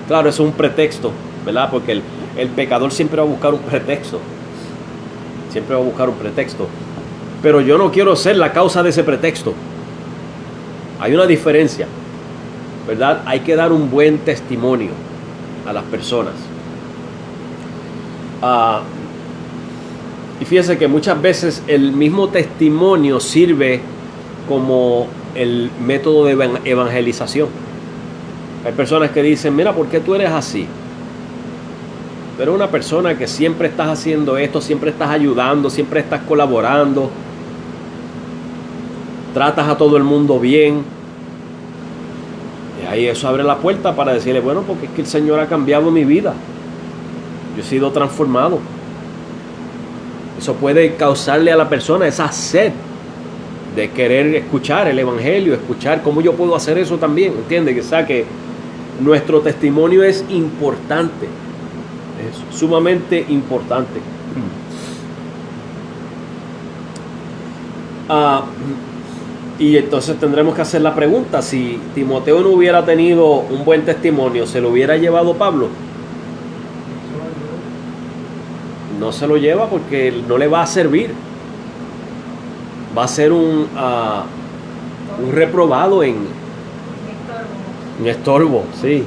Claro, eso es un pretexto, ¿verdad? Porque el pecador siempre va a buscar un pretexto. Siempre va a buscar un pretexto. Pero yo no quiero ser la causa de ese pretexto. Hay una diferencia, ¿verdad? Hay que dar un buen testimonio a las personas. Y fíjense que muchas veces el mismo testimonio sirve como el método de evangelización. Hay personas que dicen, mira, ¿por qué tú eres así? Pero una persona que siempre estás haciendo esto, siempre estás ayudando, siempre estás colaborando, tratas a todo el mundo bien. Y ahí eso abre la puerta para decirle, bueno, porque es que el Señor ha cambiado mi vida. Yo he sido transformado. Eso puede causarle a la persona esa sed de querer escuchar el Evangelio, escuchar cómo yo puedo hacer eso también. ¿Entiende? O sea que nuestro testimonio es importante. Es sumamente importante. Y entonces tendremos que hacer la pregunta, si Timoteo no hubiera tenido un buen testimonio, ¿se lo hubiera llevado Pablo? No se lo lleva porque no le va a servir. Va a ser un reprobado un estorbo, sí.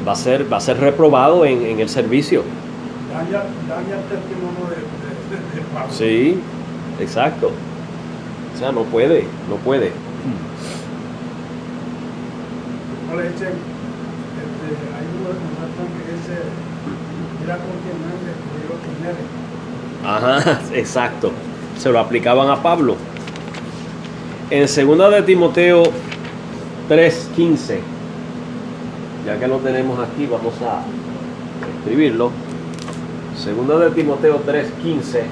Va a ser reprobado en el servicio. Daña el testimonio de Pablo. Sí, exacto. O sea, no puede. No le echen, hay una razón que dice, mira con quién andes, digo quién eres. Ajá, exacto. Se lo aplicaban a Pablo. En 2 de Timoteo 3:15, ya que lo tenemos aquí, vamos a escribirlo. 2 de Timoteo 3:15.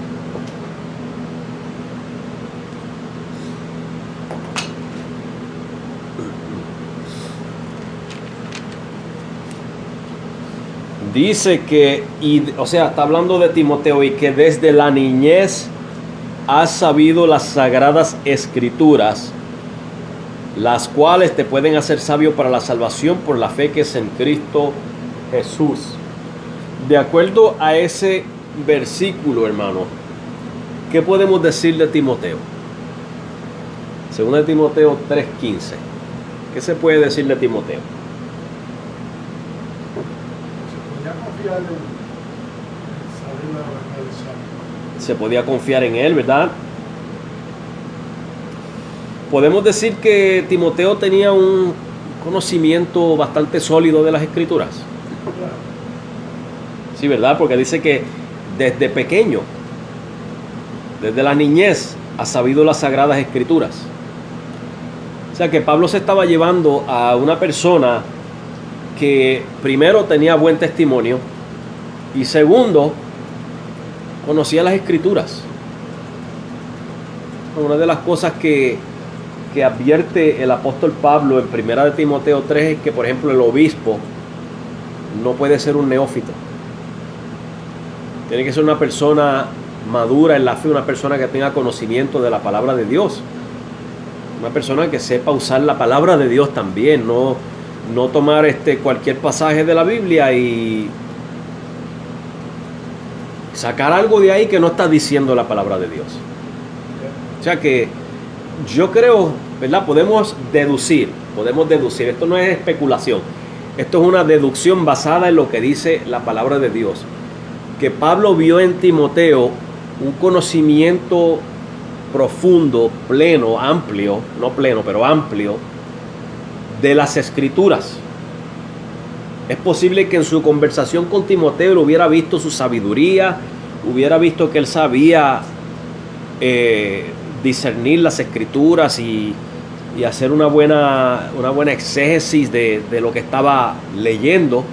Dice que, o sea, está hablando de Timoteo, y que desde la niñez has sabido las sagradas escrituras, las cuales te pueden hacer sabio para la salvación por la fe que es en Cristo Jesús. De acuerdo a ese versículo, hermano, ¿qué podemos decir de Timoteo? 2 de Timoteo 3:15. ¿Qué se puede decir de Timoteo? Se podía confiar en él, ¿verdad? Podemos decir que Timoteo tenía un conocimiento bastante sólido de las Escrituras. Sí, ¿verdad? Porque dice que desde pequeño, desde la niñez, ha sabido las Sagradas Escrituras. O sea que Pablo se estaba llevando a una persona que primero tenía buen testimonio y segundo conocía las Escrituras. Una de las cosas que advierte el apóstol Pablo en 1 de Timoteo 3 es que, por ejemplo, el obispo no puede ser un neófito. Tiene que ser una persona madura en la fe, una persona que tenga conocimiento de la palabra de Dios, una persona que sepa usar la palabra de Dios también, no tomar cualquier pasaje de la Biblia y sacar algo de ahí que no está diciendo la palabra de Dios. O sea que yo creo, ¿verdad? Podemos deducir, esto no es especulación, esto es una deducción basada en lo que dice la palabra de Dios, que Pablo vio en Timoteo un conocimiento profundo, pleno, amplio, no pleno, pero amplio, de las Escrituras. Es posible que en su conversación con Timoteo él hubiera visto su sabiduría, hubiera visto que él sabía discernir las Escrituras y hacer una buena exégesis de lo que estaba leyendo,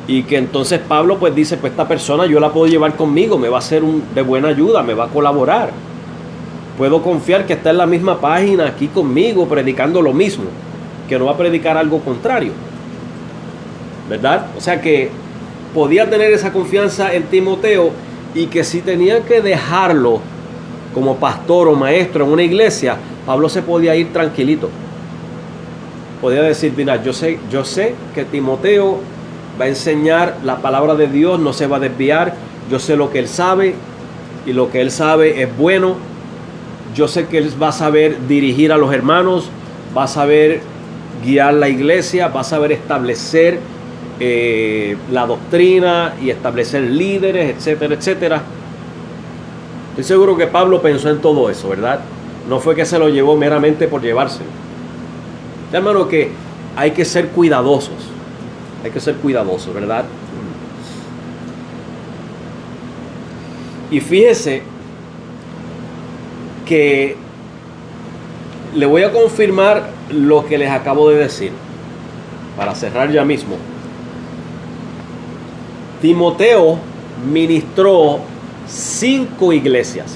y que entonces Pablo pues dice, pues esta persona yo la puedo llevar conmigo, me va a ser de buena ayuda, me va a colaborar, puedo confiar que está en la misma página aquí conmigo predicando lo mismo, que no va a predicar algo contrario, ¿verdad? O sea que podía tener esa confianza en Timoteo y que si tenía que dejarlo como pastor o maestro en una iglesia, Pablo se podía ir tranquilito. Podía decir, mira, yo sé que Timoteo va a enseñar la palabra de Dios, no se va a desviar, yo sé lo que él sabe y lo que él sabe es bueno, yo sé que él va a saber dirigir a los hermanos, va a saber guiar la iglesia, va a saber establecer la doctrina y establecer líderes, etcétera, etcétera. Estoy seguro que Pablo pensó en todo eso, ¿verdad? No fue que se lo llevó meramente por llevárselo. Hermano, que hay que ser cuidadosos. Hay que ser cuidadosos, ¿verdad? Y fíjese que le voy a confirmar lo que les acabo de decir. Para cerrar ya mismo. Timoteo ministró 5 iglesias.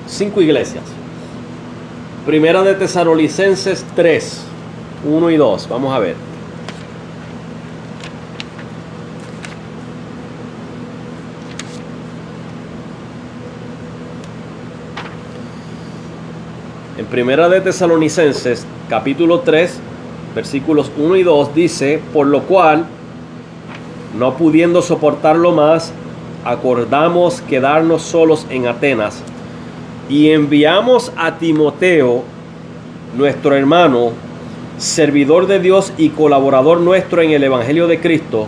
5 iglesias. Primera de Tesalonicenses 3, 1 y 2. Vamos a ver. En Primera de Tesalonicenses, capítulo 3, versículos 1 y 2, dice, por lo cual, no pudiendo soportarlo más, acordamos quedarnos solos en Atenas y enviamos a Timoteo, nuestro hermano, servidor de Dios y colaborador nuestro en el Evangelio de Cristo,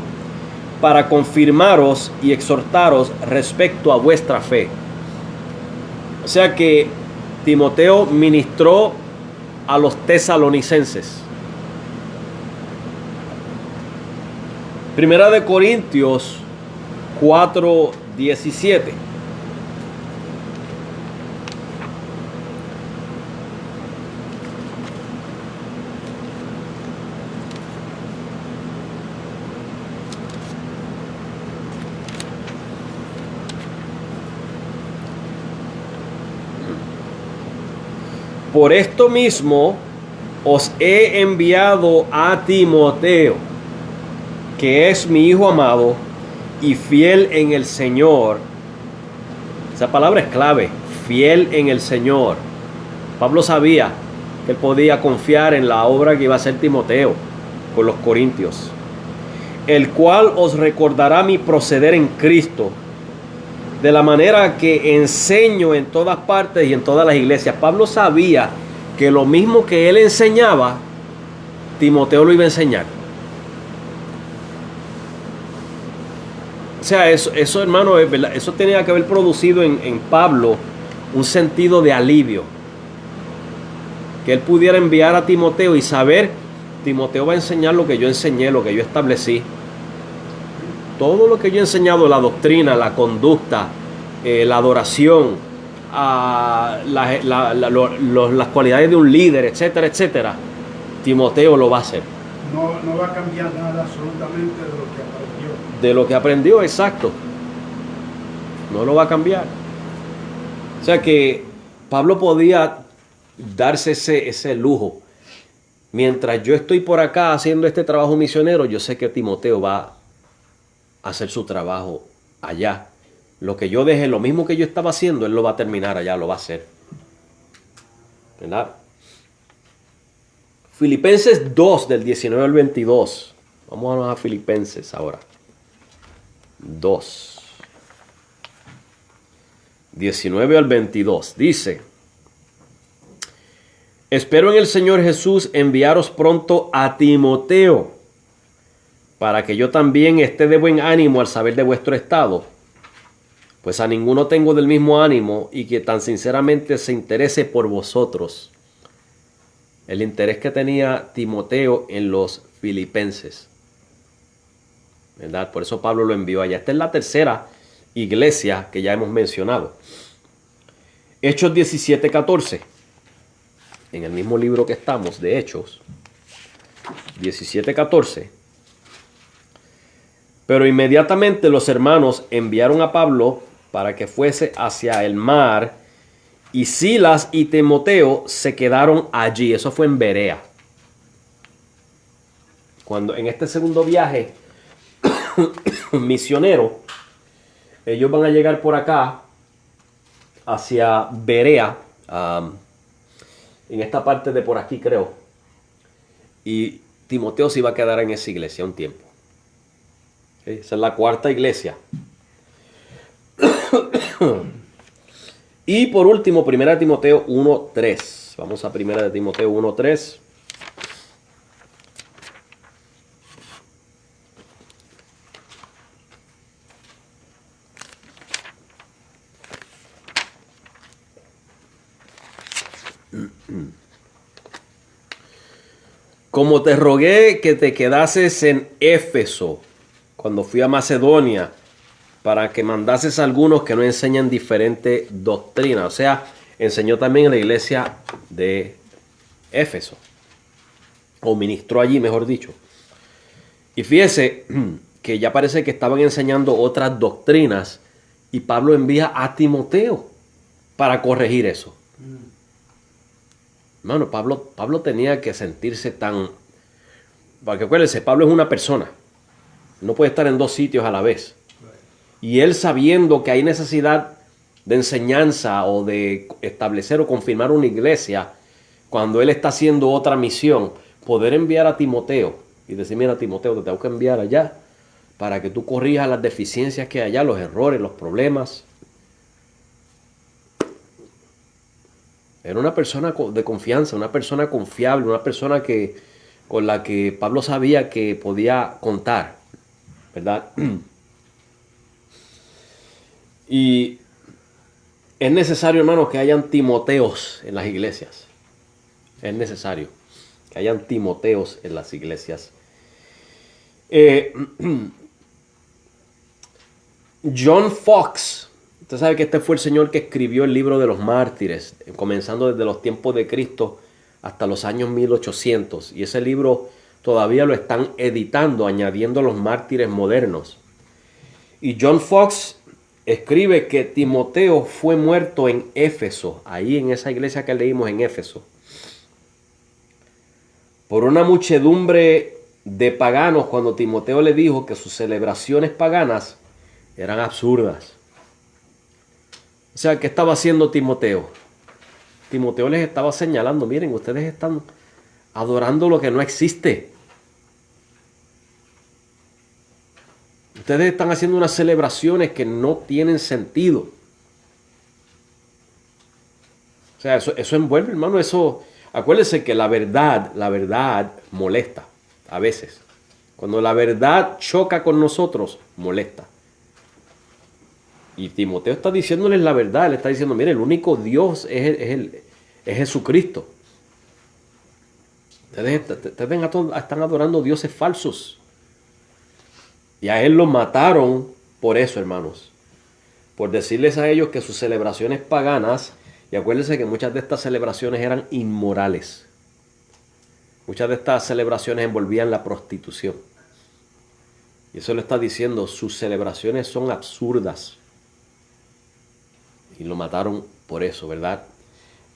para confirmaros y exhortaros respecto a vuestra fe. O sea que Timoteo ministró a los tesalonicenses. Primera de Corintios 4:17. Por esto mismo os he enviado a Timoteo, que es mi hijo amado y fiel en el Señor. Esa palabra es clave, fiel en el Señor. Pablo sabía que él podía confiar en la obra que iba a hacer Timoteo con los corintios, el cual os recordará mi proceder en Cristo, de la manera que enseño en todas partes y en todas las iglesias. Pablo sabía que lo mismo que él enseñaba, Timoteo lo iba a enseñar. O sea, eso hermano, es verdad, eso tenía que haber producido en Pablo un sentido de alivio. Que él pudiera enviar a Timoteo y saber, Timoteo va a enseñar lo que yo enseñé, lo que yo establecí. Todo lo que yo he enseñado, la doctrina, la conducta, la adoración, las cualidades de un líder, etcétera, etcétera, Timoteo lo va a hacer. No va a cambiar nada absolutamente de lo que aprendió. De lo que aprendió, exacto. No lo va a cambiar. O sea que Pablo podía darse ese lujo. Mientras yo estoy por acá haciendo este trabajo misionero, yo sé que Timoteo va a hacer su trabajo allá. Lo que yo dejé, lo mismo que yo estaba haciendo, él lo va a terminar allá, lo va a hacer. ¿Verdad? Filipenses 2, del 19 al 22. Vamos a Filipenses ahora. 2. 19 al 22. Dice: espero en el Señor Jesús enviaros pronto a Timoteo, para que yo también esté de buen ánimo al saber de vuestro estado. Pues a ninguno tengo del mismo ánimo y que tan sinceramente se interese por vosotros. El interés que tenía Timoteo en los filipenses, ¿verdad? Por eso Pablo lo envió allá. Esta es la tercera iglesia que ya hemos mencionado. Hechos 17:14. En el mismo libro que estamos, de Hechos 17:14. Pero inmediatamente los hermanos enviaron a Pablo para que fuese hacia el mar, y Silas y Timoteo se quedaron allí. Eso fue en Berea. Cuando en este segundo viaje misionero. Ellos van a llegar por acá, hacia Berea, en esta parte de por aquí creo. Y Timoteo se iba a quedar en esa iglesia un tiempo. Esa es la cuarta iglesia. Y por último, 1 Timoteo 1:3. Vamos a 1 Timoteo 1:3. Como te rogué que te quedases en Éfeso cuando fui a Macedonia, para que mandases a algunos que no enseñan diferente doctrina. O sea, enseñó también en la iglesia de Éfeso, o ministró allí, mejor dicho. Y fíjese que ya parece que estaban enseñando otras doctrinas, y Pablo envía a Timoteo para corregir eso. Hermano, Pablo tenía que sentirse tan... Porque acuérdense, Pablo es una persona. No puede estar en dos sitios a la vez. Y él, sabiendo que hay necesidad de enseñanza o de establecer o confirmar una iglesia, cuando él está haciendo otra misión, poder enviar a Timoteo y decir: mira, Timoteo, te tengo que enviar allá para que tú corrijas las deficiencias que hay allá, los errores, los problemas. Era una persona de confianza, una persona confiable, una persona con la que Pablo sabía que podía contar, ¿verdad? Y es necesario, hermanos, que hayan Timoteos en las iglesias. Es necesario que hayan Timoteos en las iglesias. John Fox. Usted sabe que este fue el señor que escribió el libro de los mártires, comenzando desde los tiempos de Cristo hasta los años 1800. Y ese libro todavía lo están editando, añadiendo los mártires modernos. Y John Fox escribe que Timoteo fue muerto en Éfeso, ahí en esa iglesia que leímos en Éfeso, por una muchedumbre de paganos, cuando Timoteo le dijo que sus celebraciones paganas eran absurdas. O sea, ¿qué estaba haciendo Timoteo? Timoteo les estaba señalando: miren, ustedes están adorando lo que no existe. Ustedes están haciendo unas celebraciones que no tienen sentido. O sea, eso envuelve, hermano, eso... Acuérdense que la verdad molesta a veces. Cuando la verdad choca con nosotros, molesta. Y Timoteo está diciéndoles la verdad. Le está diciendo: mire, el único Dios es Jesucristo. Ustedes están adorando dioses falsos. Y a él lo mataron por eso, hermanos. Por decirles a ellos que sus celebraciones paganas, y acuérdense que muchas de estas celebraciones eran inmorales. Muchas de estas celebraciones envolvían la prostitución. Y eso le está diciendo: sus celebraciones son absurdas. Y lo mataron por eso, ¿verdad?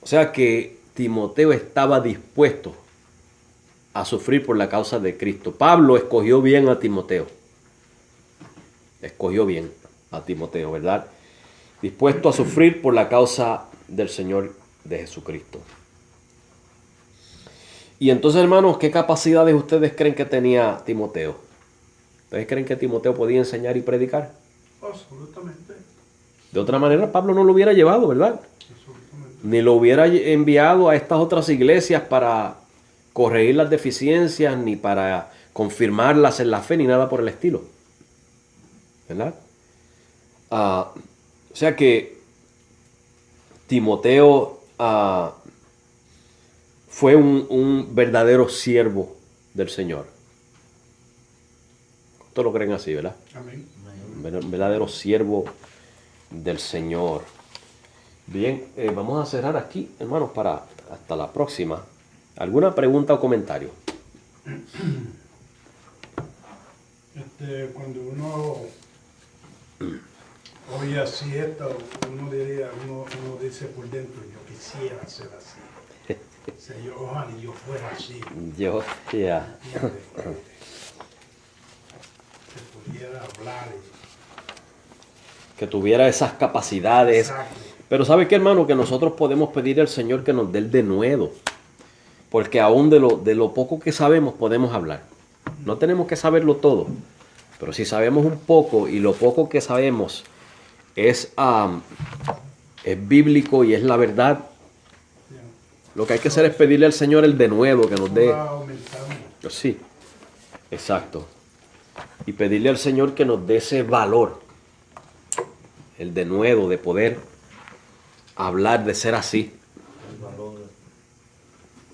O sea que Timoteo estaba dispuesto a sufrir por la causa de Cristo. Pablo escogió bien a Timoteo. Escogió bien a Timoteo, ¿verdad? Dispuesto a sufrir por la causa del Señor de Jesucristo. Y entonces, hermanos, ¿qué capacidades ustedes creen que tenía Timoteo? ¿Ustedes creen que Timoteo podía enseñar y predicar? Absolutamente. De otra manera, Pablo no lo hubiera llevado, ¿verdad? Absolutamente. Ni lo hubiera enviado a estas otras iglesias para corregir las deficiencias, ni para confirmarlas en la fe, ni nada por el estilo, ¿verdad? O sea que Timoteo fue un verdadero siervo del Señor. ¿Ustedes lo creen así, verdad? Amén. Un verdadero siervo del Señor. Bien, vamos a cerrar aquí, hermanos, para hasta la próxima. ¿Alguna pregunta o comentario? Cuando uno oye así esto, uno dice por dentro: yo quisiera ser así. O sea, ojalá yo fuera así. Yo, ya. ¿Entiendes? Que pudiera hablar. Que tuviera esas capacidades. Exacto. Pero ¿sabe qué, hermano? Que nosotros podemos pedir al Señor que nos dé el denuedo. Porque aún de lo poco que sabemos podemos hablar. No tenemos que saberlo todo. Pero si sabemos un poco y lo poco que sabemos es bíblico y es la verdad, lo que hay que hacer es pedirle al Señor el denuedo que nos dé. Va aumentando. Sí, exacto. Y pedirle al Señor que nos dé ese valor, el denuedo de poder hablar, de ser así. El valor.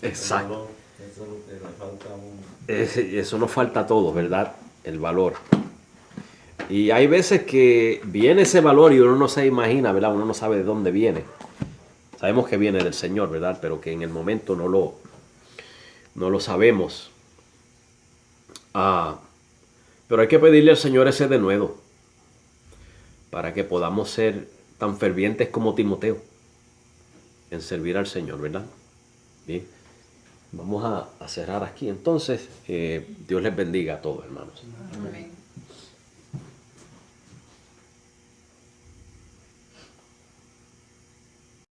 Exacto. El valor, eso es lo que le falta a uno. Eso nos falta a todos, ¿verdad? El valor. Y hay veces que viene ese valor y uno no se imagina, ¿verdad? Uno no sabe de dónde viene. Sabemos que viene del Señor, ¿verdad? Pero que en el momento no lo sabemos. Pero hay que pedirle al Señor ese denuedo para que podamos ser tan fervientes como Timoteo en servir al Señor, ¿verdad? Bien. Vamos a cerrar aquí. Entonces, Dios les bendiga a todos, hermanos. Amén.